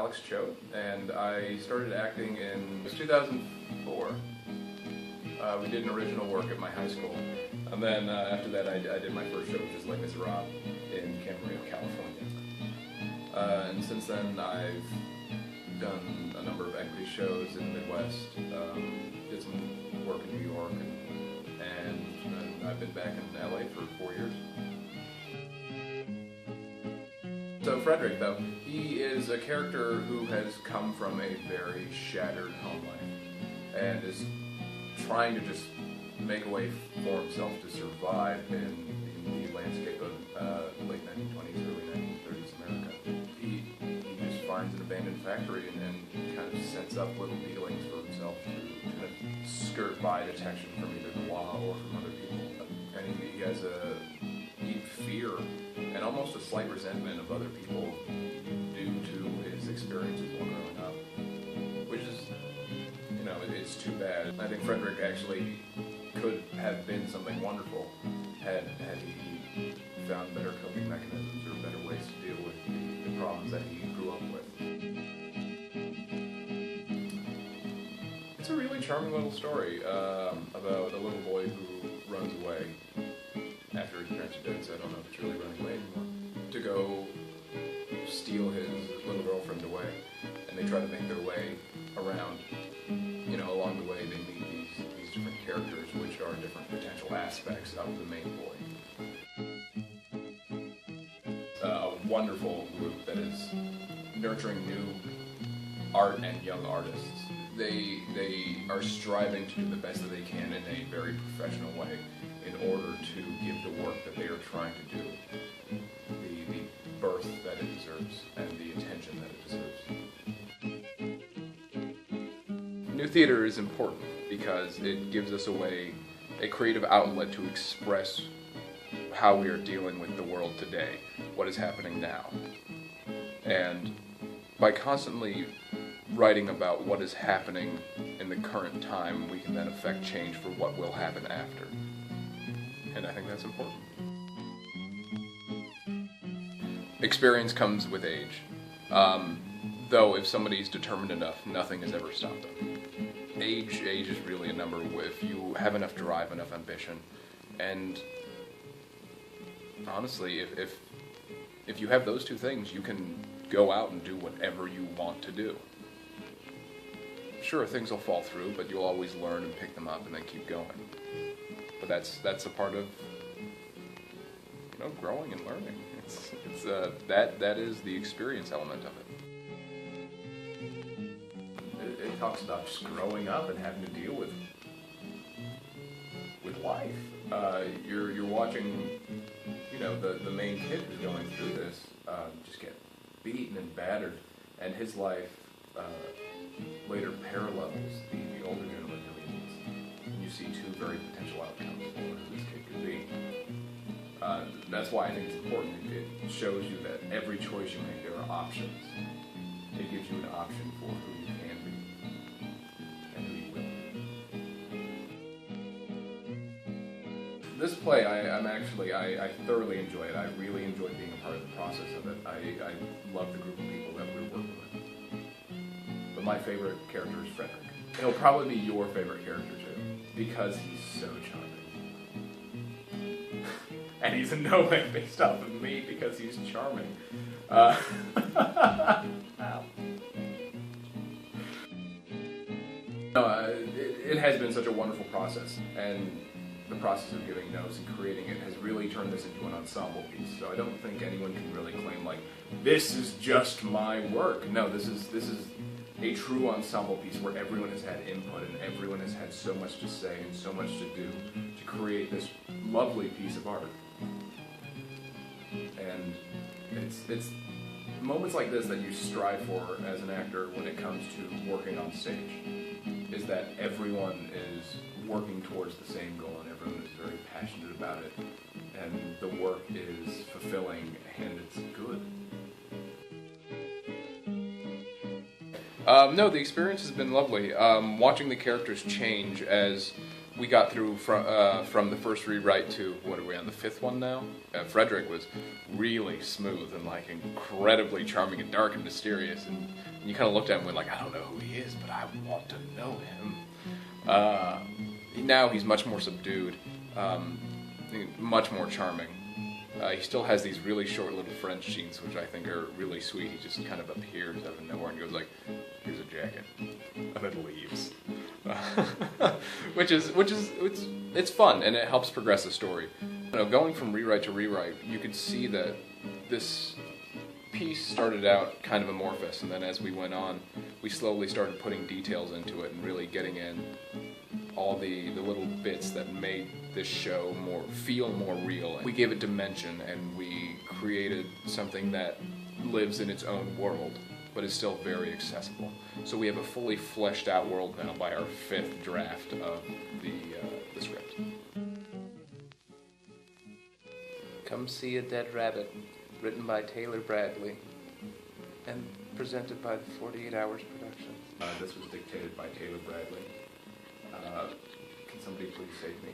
Alex Choate, and I started acting in 2004. We did an original work at my high school, and then after that I did my first show, which is Les Miserables, in Camarillo, California. And since then I've done a number of equity shows in the Midwest, did some work in New York, and I've been back in LA for 4 years. So Fredrick, though, he is a character who has come from a very shattered home life and is trying to just make a way for himself to survive in the landscape of late 1920s, early 1930s America. He just finds an abandoned factory and kind of sets up little dealings for himself to kind of skirt by detection from either the law or from other people. And he has a deep fear and almost a slight resentment of other people due to his experiences while growing up, which is, you know, it's too bad. I think Fredrick actually could have been something wonderful had he found better coping mechanisms or better ways to deal with the problems that he grew up with. It's a really charming little story about a little boy who runs away after his parents are dead, so I don't know if it's really running away anymore, to go steal his little girlfriend away. And they try to make their way around. You know, along the way they meet these different characters, which are different potential aspects of the main boy. A wonderful group that is nurturing new art and young artists. They are striving to do the best that they can in a very professional way in order to give the work that they are trying to do the birth that it deserves and the attention that it deserves. New theater is important because it gives us a creative outlet to express how we are dealing with the world today, what is happening now. And by constantly writing about what is happening in the current time, we can then affect change for what will happen after. And I think that's important. Experience comes with age. Though if somebody's determined enough, nothing has ever stopped them. Age is really a number if you have enough drive, enough ambition, and honestly, if you have those two things, you can go out and do whatever you want to do. Sure, things will fall through, but you'll always learn and pick them up and then keep going. But that's a part of, you know, growing and learning. That is the experience element of it. It talks about just growing up and having to deal with life. You're watching, you know, the main kid who's going through this just get beaten and battered, and his life later parallels the older gentleman who he meets. And you see two very potential outcomes for who this kid could be. That's why I think it's important. It shows you that every choice you make, there are options. It gives you an option for who you can be and who you will. This play, I thoroughly enjoy it. I really enjoyed being a part of the process of it. I love the group of people that we're working with. But my favorite character is Fredrick. He'll probably be your favorite character too, because he's so charming. And he's in no way based off of me because he's charming. It has been such a wonderful process, and the process of giving notes and creating it has really turned this into an ensemble piece. So I don't think anyone can really claim like, this is just my work. No, this is a true ensemble piece where everyone has had input and everyone has had so much to say and so much to do to create this lovely piece of art. And it's moments like this that you strive for as an actor when it comes to working on stage, is that everyone is working towards the same goal and everyone is very passionate about it, and the work is fulfilling and it's good. No, the experience has been lovely. Watching the characters change as we got through from the first rewrite to, what are we on, the 5th one now? Fredrick was really smooth and like incredibly charming and dark and mysterious, and you kind of looked at him and went like, I don't know who he is, but I want to know him. Now he's much more subdued, much more charming. He still has these really short little French scenes, which I think are really sweet. He just kind of appears out of nowhere and goes like, "Here's a jacket," and then leaves, which is it's fun and it helps progress the story. You know, going from rewrite to rewrite, you could see that this piece started out kind of amorphous, and then as we went on, we slowly started putting details into it and really getting in all the little bits that made this show feel more real. We gave it dimension, and we created something that lives in its own world, but is still very accessible. So we have a fully fleshed out world now by our 5th draft of the script. Come See a Dead Rabbit, written by Taylor Bradley, and presented by the 48 Hours Production. This was dictated by Taylor Bradley. Can somebody please save me?